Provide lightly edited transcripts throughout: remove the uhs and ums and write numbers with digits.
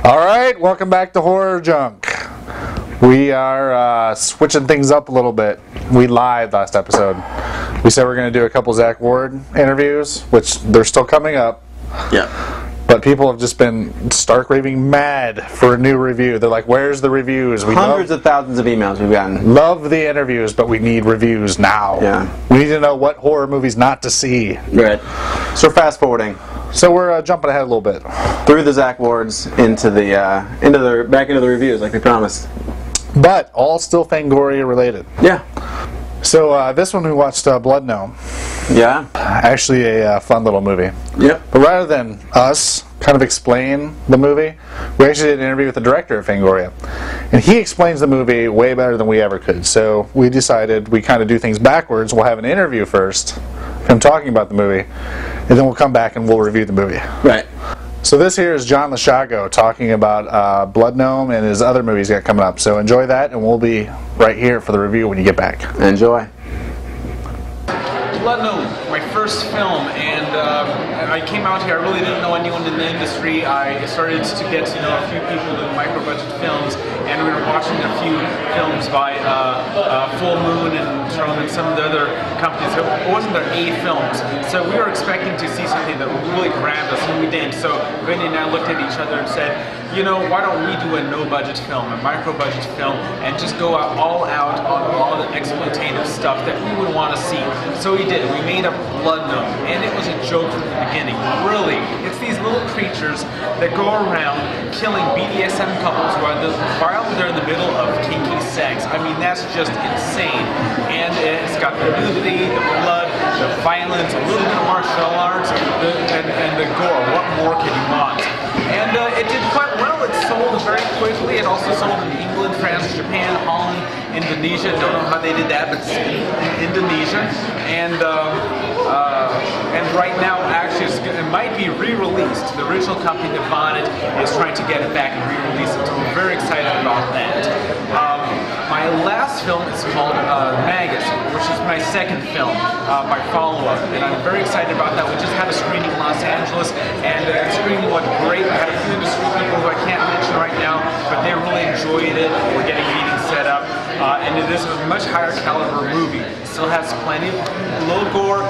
Alright, welcome back to HorrorJunk. We are switching things up a little bit. We lied last episode. We said we're going to do a couple Zach Ward interviews, which they're still coming up. Yeah. But people have just been stark raving mad for a new review. They're like, where's the reviews? We Hundreds of thousands of emails we've gotten. love the interviews, but we need reviews now. Yeah. We need to know what horror movies not to see. Right. So we're fast forwarding So we're jumping ahead a little bit. through the Zach Wards into the back into the reviews like we promised. But all still Fangoria related. Yeah. So this one we watched Blood Gnome. Yeah. Actually a fun little movie. Yep. But rather than us kind of explain the movie, we actually did an interview with the director of Fangoria. And he explains the movie way better than we ever could. So we decided we kind of do things backwards. We'll have an interview first, him talking about the movie, and then we'll come back and we'll review the movie. Right. So this here is John Lechago talking about Blood Gnome and his other movies got coming up. So enjoy that, and we'll be right here for the review when you get back. Enjoy. Blood Gnome, my first film, and I came out here. I really didn't know anyone in the industry. I started to get to know a few people doing micro-budget films, and we were watching a few films by Full Moon and Tron and some of the other companies. It wasn't their A films, so we were expecting to see something that really grabbed us, and we didn't. So Vinny and I looked at each other and said, you know, why don't we do a no-budget film, a micro-budget film, and just go all out on all the exploitative stuff that we would want to see. So we did. We made a Blood Gnome, and it was a joke from the beginning. Really, it's these little creatures that go around killing BDSM couples while they're in the middle of kinky sex. I mean, that's just insane. And it's got the nudity, the blood, the violence, a little bit of martial arts, and the gore. What more could you want? And it did quite well. It sold very quickly. It also sold in England, France, Japan, Holland, Indonesia. Don't know how they did that, but Indonesia. And right now, actually, it might be re-released. The original company that bought it is trying to get it back and re-release it. So we're very excited about that. My last film is called Magus, which is my second film, my follow-up, and I'm very excited about that. We just had a screening in Los Angeles, and the screening went great. We had a few industry people who I can't mention right now, but they really enjoyed it. We're getting meetings set up, and it is a much higher caliber movie. It still has plenty of low gore,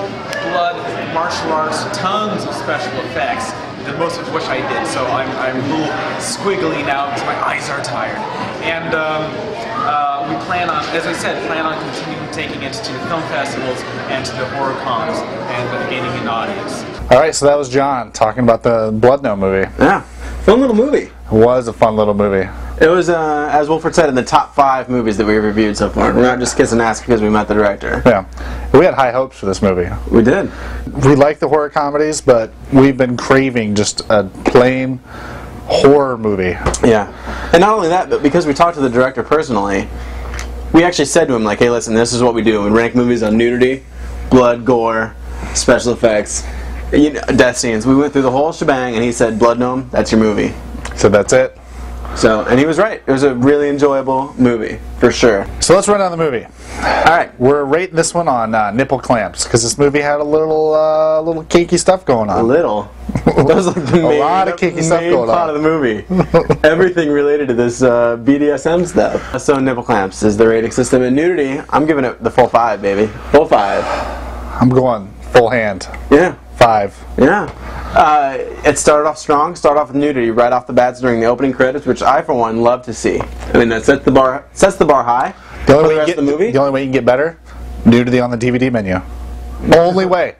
blood, martial arts, tons of special effects, the most of which I did, so I'm a little squiggly now because my eyes are tired. And we plan on, as I said, continuing taking it to the film festivals and to the horror cons and gaining an audience. Alright, so that was John talking about the Blood Gnome movie. Yeah. Fun little movie. It was a fun little movie. It was, as Wilford said, in the top 5 movies that we reviewed so far. We're not just kissing ass because we met the director. Yeah. We had high hopes for this movie. We did. We like the horror comedies, but we've been craving just a plain horror movie. Yeah. And not only that, but because we talked to the director personally, we actually said to him, like, hey, listen, this is what we do. We rank movies on nudity, blood, gore, special effects, death scenes. We went through the whole shebang, and he said, Blood Gnome, that's your movie. So that's it. So, and he was right. It was a really enjoyable movie, for sure. So let's run down the movie. Alright. We're rating this one on nipple clamps, because this movie had a little kinky stuff going on. A little. That was like the main, lot of kinky stuff going plot on. of the movie. Everything related to this BDSM stuff. So nipple clamps is the rating system. And nudity, I'm giving it the full 5, baby. Full 5. I'm going full hand. Yeah. 5. Yeah. It started off strong, started off with nudity right off the bats during the opening credits, which I, for one, love to see. I mean, that sets the bar high. The only, for way the rest of the movie. the only way you can get better, nudity on the DVD menu. Only way.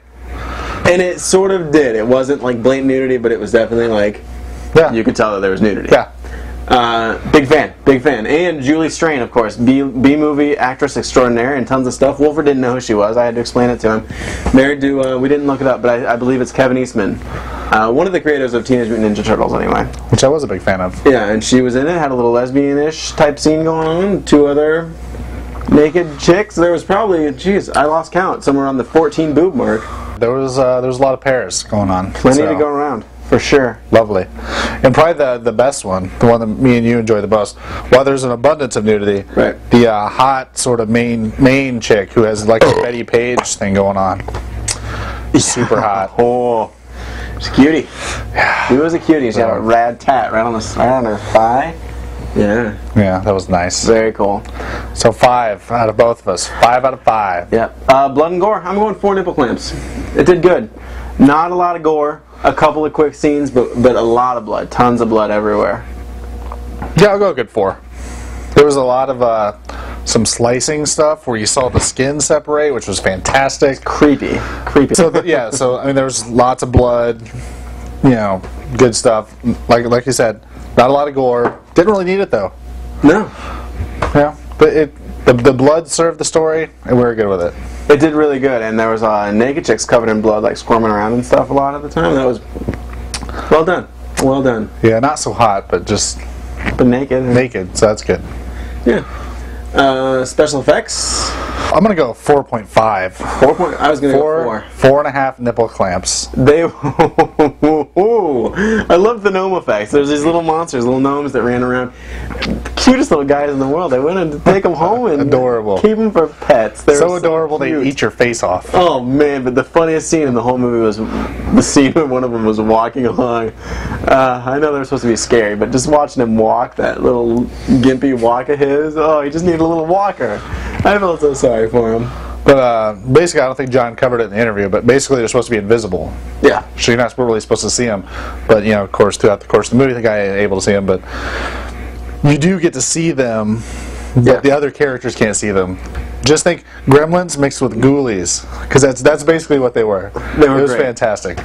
And it sort of did. It wasn't like blatant nudity, but it was definitely like, Yeah. you could tell that there was nudity. Yeah. Big fan. And Julie Strain, of course, B-movie actress extraordinaire and tons of stuff. Wolford didn't know who she was. I had to explain it to him. Married to, we didn't look it up, but I believe it's Kevin Eastman. One of the creators of Teenage Mutant Ninja Turtles, anyway. Which I was a big fan of. Yeah, and she was in it, had a little lesbian-ish type scene going on. 2 other naked chicks. There was probably, geez, I lost count, somewhere on the 14 boob mark. There was a lot of pairs going on. Plenty to go around. For sure. Lovely. And probably the best one, the one that me and you enjoy the most, while there's an abundance of nudity, right. The hot sort of main chick who has like a Betty Page thing going on. Super hot. Oh. She's a cutie. She was a cutie. She had a rad tat right on her thigh. Yeah. Yeah, that was nice. Very cool. So 5 out of both of us. 5 out of 5. Yep. Blood and gore. I'm going 4 nipple clamps. It did good. Not a lot of gore. A couple of quick scenes, but a lot of blood. Tons of blood everywhere. Yeah, I'll go a good 4. There was a lot of some slicing stuff where you saw the skin separate, which was fantastic. Creepy. So I mean, there was lots of blood. You know, good stuff. Like you said, not a lot of gore. Didn't really need it though. No. Yeah, but the blood served the story, and we were good with it. It did really good, and there was naked chicks covered in blood, like squirming around and stuff a lot of the time. That was well done. Well done. Yeah, not so hot, but just naked. Naked, so that's good. Yeah. Special effects. I'm gonna go 4.5. I was gonna go 4. 4.5 nipple clamps. I love the gnome effects. There's these little monsters, little gnomes that ran around. Cutest little guys in the world. They wanted to take them home and adorable. Keep them for pets. They're so adorable they eat your face off. Oh man! But the funniest scene in the whole movie was the scene when one of them was walking along. I know they're supposed to be scary, but just watching him walk, that little gimpy walk of his. Oh, he just needed a little walker. I felt so sorry for him. But basically, I don't think John covered it in the interview, but basically they're supposed to be invisible. Yeah. So you're not really supposed to see them. But, you know, of course, throughout the course of the movie, the guy ain't able to see them. But you do get to see them, but the other characters can't see them. Just think Gremlins mixed with Ghoulies, because that's basically what they were. It was great. fantastic.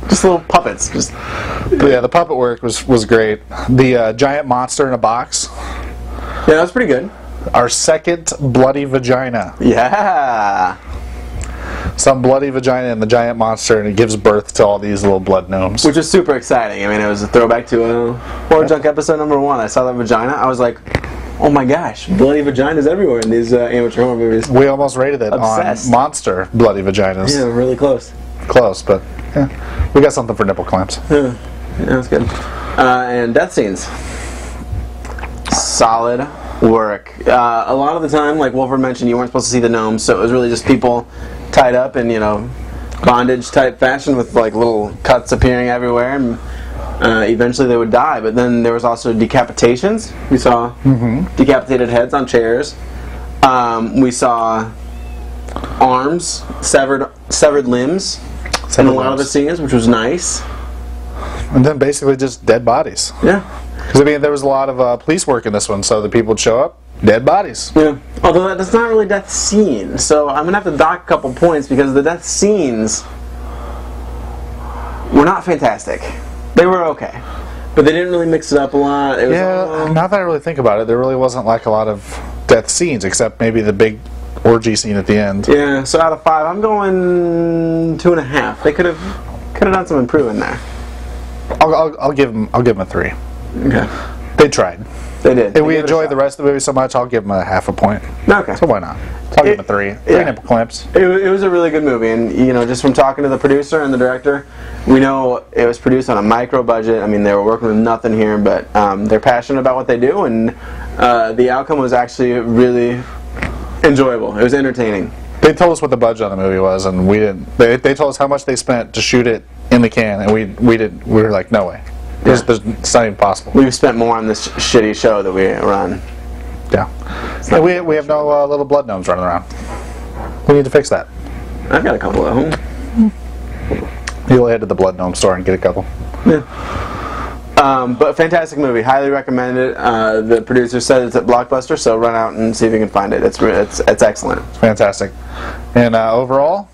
Just little puppets. But yeah, the puppet work was great. The giant monster in a box. Yeah, that was pretty good. Our second bloody vagina. Yeah. Some bloody vagina in the giant monster, and it gives birth to all these little blood gnomes. Which is super exciting. I mean, it was a throwback to HorrorJunk episode number 1. I saw that vagina. I was like, oh my gosh, bloody vaginas everywhere in these amateur horror movies. We almost rated it Obsessed. on monster bloody vaginas. Yeah, really close. Close, but yeah, we got something for nipple clamps. Yeah, that's good. And death scenes. Solid work. A lot of the time, like Wolford mentioned, you weren't supposed to see the gnomes, so it was really just people tied up in, bondage type fashion with like little cuts appearing everywhere, and eventually they would die. But then there was also decapitations. We saw decapitated heads on chairs. We saw arms, severed limbs in a lot of the scenes, which was nice. And then basically just dead bodies. Yeah. Because, I mean, there was a lot of police work in this one, so the people would show up, dead bodies. Yeah. Although that's not really death scenes, so I'm going to have to dock a couple points because the death scenes were not fantastic. They were okay. But they didn't really mix it up a lot. It was now that I really think about it, there really wasn't like a lot of death scenes, except maybe the big orgy scene at the end. Yeah, so out of 5, I'm going 2.5. They could have done some improving there. I'll give them a 3. Okay. They tried. They did. And we enjoyed the rest of the movie so much, I'll give them a 0.5 point. Okay. So why not? I'll give them a 3. 3 nipple clamps. It was a really good movie, and just from talking to the producer and the director, we know it was produced on a micro budget. I mean, they were working with nothing here, but they're passionate about what they do, and the outcome was actually really enjoyable. It was entertaining. They told us what the budget on the movie was, and we didn't. They told us how much they spent to shoot it in the can, and we were like, no way. It's not even possible. We've spent more on this shitty show that we run. Yeah. And we have no little blood gnomes running around. We need to fix that. I've got a couple at home. You'll head to the blood gnome store and get a couple. Yeah. But fantastic movie. Highly recommend it. The producer said it's at Blockbuster, so run out and see if you can find it. It's excellent. It's fantastic. And overall,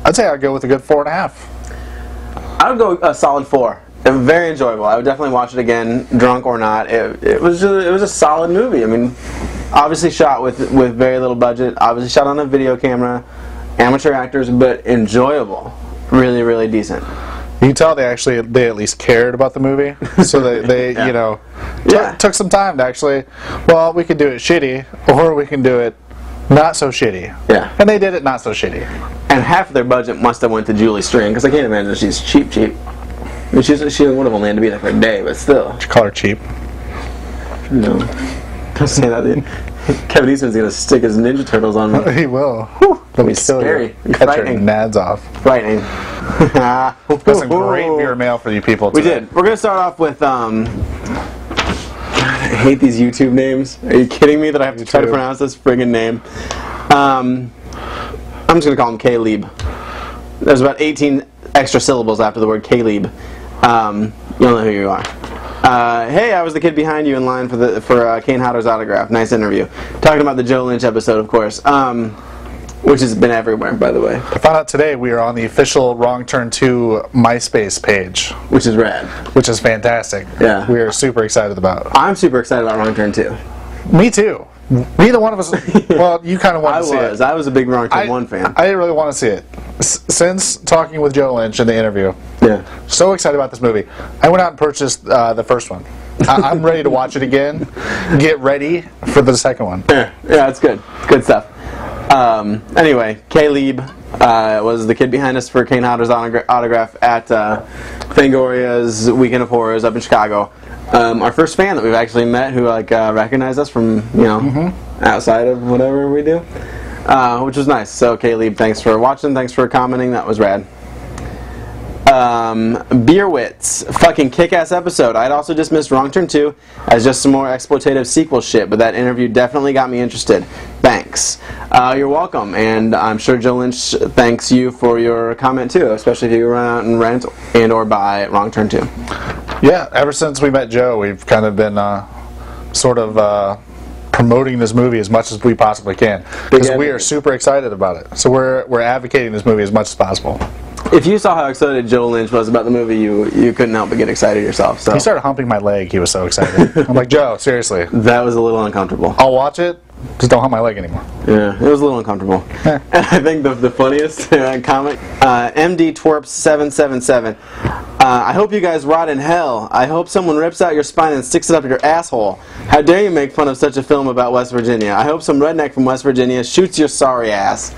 I'd say I'd go with a good 4.5. I would go a solid 4. Very enjoyable. I would definitely watch it again, drunk or not. It was a solid movie. I mean, obviously shot with very little budget. Obviously shot on a video camera. Amateur actors, but enjoyable. Really, really decent. You can tell they at least cared about the movie, so they took some time to actually. Well, we could do it shitty, or we can do it not so shitty. Yeah. And they did it not so shitty. And half of their budget must have went to Julie String, because I can't imagine she's cheap. I mean, she would have only had to be there for a day, but still. Did you call her cheap? No. Don't say that, dude. Kevin Eastman's going to stick his Ninja Turtles on me. He will. That'll be scary. Cut your nads off. Frightening. Got some great viewer mail for you people today. We did. We're going to start off with, God, I hate these YouTube names. Are you kidding me that I have to try to pronounce this friggin' name? I'm just going to call him Caleb. There's about 18 extra syllables after the word Caleb. You'll know who you are. Hey, I was the kid behind you in line for Kane Hodder's autograph. Nice interview. Talking about the Joe Lynch episode, of course, which has been everywhere, by the way. I found out today we are on the official Wrong Turn 2 MySpace page. Which is rad. Which is fantastic. Yeah. We are super excited about it. I'm super excited about Wrong Turn 2. Me too. Neither one of us. Well, you kind of wanted to see it. I was a big Wrong Turn 1 fan. I didn't really want to see it. Since talking with Joe Lynch in the interview, so excited about this movie. I went out and purchased the first one. I'm ready to watch it again. Get ready for the second one. Yeah, it's good. Good stuff. Anyway, Caleb was the kid behind us for Kane Hodder's autograph at Fangoria's Weekend of Horrors up in Chicago. Our first fan that we've actually met who recognized us from outside of whatever we do, which was nice. So Caleb, thanks for watching, thanks for commenting, that was rad. Beerwitz, fucking kick-ass episode. I'd also dismissed Wrong Turn 2 as just some more exploitative sequel shit, but that interview definitely got me interested. Thanks. You're welcome, and I'm sure Joe Lynch thanks you for your comment too, especially if you run out and rent and or buy Wrong Turn 2. Yeah, ever since we met Joe, we've kind of been promoting this movie as much as we possibly can, because we are super excited about it. So we're advocating this movie as much as possible. If you saw how excited Joe Lynch was about the movie, you couldn't help but get excited yourself. So he started humping my leg. He was so excited. I'm like, Joe, seriously. That was a little uncomfortable. I'll watch it. Just don't hump my leg anymore. Yeah, it was a little uncomfortable. And I think the funniest comment, MD Twerp 777. I hope you guys rot in hell. I hope someone rips out your spine and sticks it up your asshole. How dare you make fun of such a film about West Virginia? I hope some redneck from West Virginia shoots your sorry ass.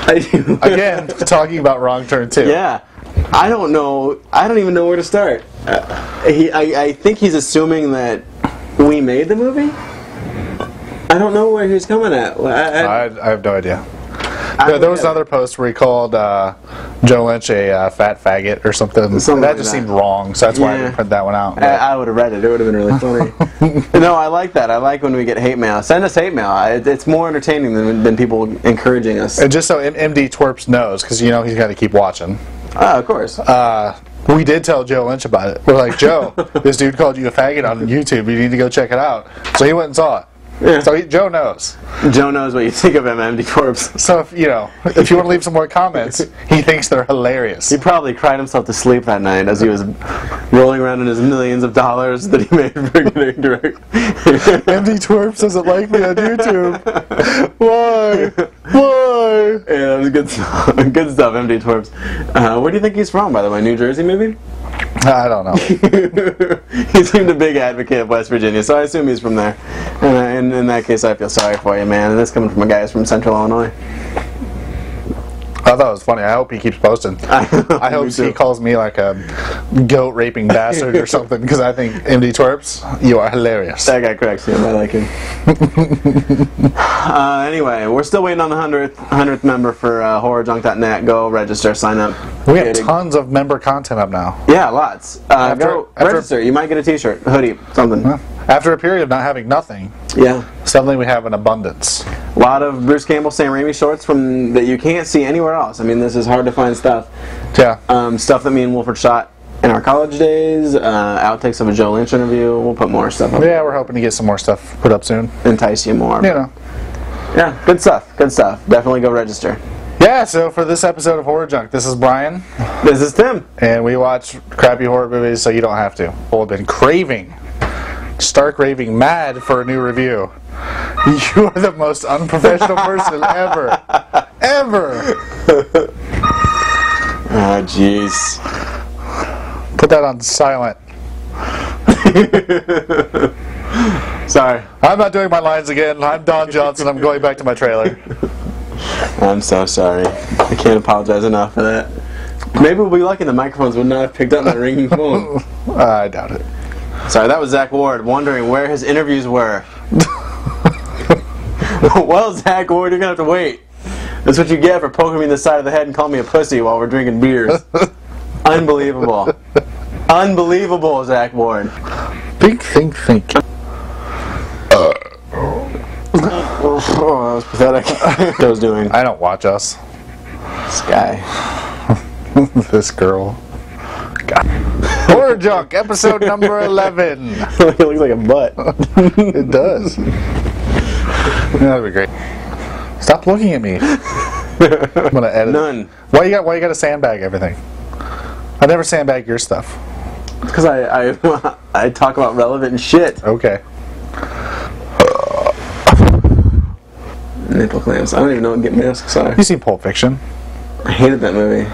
Again, talking about Wrong Turn 2. Yeah. I don't know. I don't even know where to start. I think he's assuming that we made the movie? I don't know where he's coming at. I have no idea. There was another post where he called Joe Lynch a fat faggot or something. That just seemed wrong, so that's why I didn't print that one out. I would have read it. It would have been really funny. No, I like that. I like when we get hate mail. Send us hate mail. It's more entertaining than people encouraging us. And just so MD Twerps knows, because he's got to keep watching. Of course. We did tell Joe Lynch about it. We're like, Joe, this dude called you a faggot on YouTube. You need to go check it out. So he went and saw it. Yeah. So Joe knows. Joe knows what you think of him, MD Corpse. So if you want to leave some more comments, he thinks they're hilarious. He probably cried himself to sleep that night as he was rolling around in his millions of dollars that he made for getting direct. MD Twerps doesn't like me on YouTube. Why? Yeah, that was good stuff. Good stuff, MD Twerps. Where do you think he's from, by the way? New Jersey, maybe? I don't know. He seemed a big advocate of West Virginia, so I assume he's from there. And in that case, I feel sorry for you, man. And this coming from a guy who's from Central Illinois. I thought it was funny. I hope he keeps posting. I hope he calls me like a goat-raping bastard or something, because I think, MD Twerps, you are hilarious. That guy cracks me up. I like him. Anyway, we're still waiting on the 100th member for HorrorJunk.net. Go register, sign up. We have tons of member content up now. Yeah, lots. Go register. You might get a t-shirt, a hoodie, something. After a period of not having nothing, suddenly we have an abundance. A lot of Bruce Campbell, Sam Raimi shorts that you can't see anywhere else. I mean, this is hard to find stuff. Yeah. Stuff that me and Wolford shot in our college days, outtakes of a Joe Lynch interview. We'll put more stuff up. Yeah, we're hoping to get some more stuff put up soon. Entice you more. Yeah, good stuff. Good stuff. Definitely go register. Yeah, so for this episode of Horror Junk, this is Brian. This is Tim. And we watch crappy horror movies so you don't have to. People have been craving, stark raving mad for a new review. You are the most unprofessional person ever. Ever! Oh, jeez. Put that on silent. Sorry. I'm not doing my lines again. I'm Don Johnson. I'm going back to my trailer. I'm so sorry. I can't apologize enough for that. Maybe we'll be lucky the microphones would not have picked up my ringing phone. I doubt it. Sorry, that was Zach Ward wondering where his interviews were. Well, Zach Ward, you're going to have to wait. That's what you get for poking me in the side of the head and calling me a pussy while we're drinking beers. Unbelievable. Unbelievable, Zach Ward. Think. Oh, that was pathetic. What I was doing. I don't watch Us. This guy. This girl. God. HorrorJunk, episode number 11. It looks like a butt. It does. That'd be great. Stop looking at me. I'm gonna edit. None. Why you got to sandbag everything? I never sandbag your stuff. Because I talk about relevant shit. Okay. Nipple clamps. I don't even know what get masks are. You seen Pulp Fiction? I hated that movie.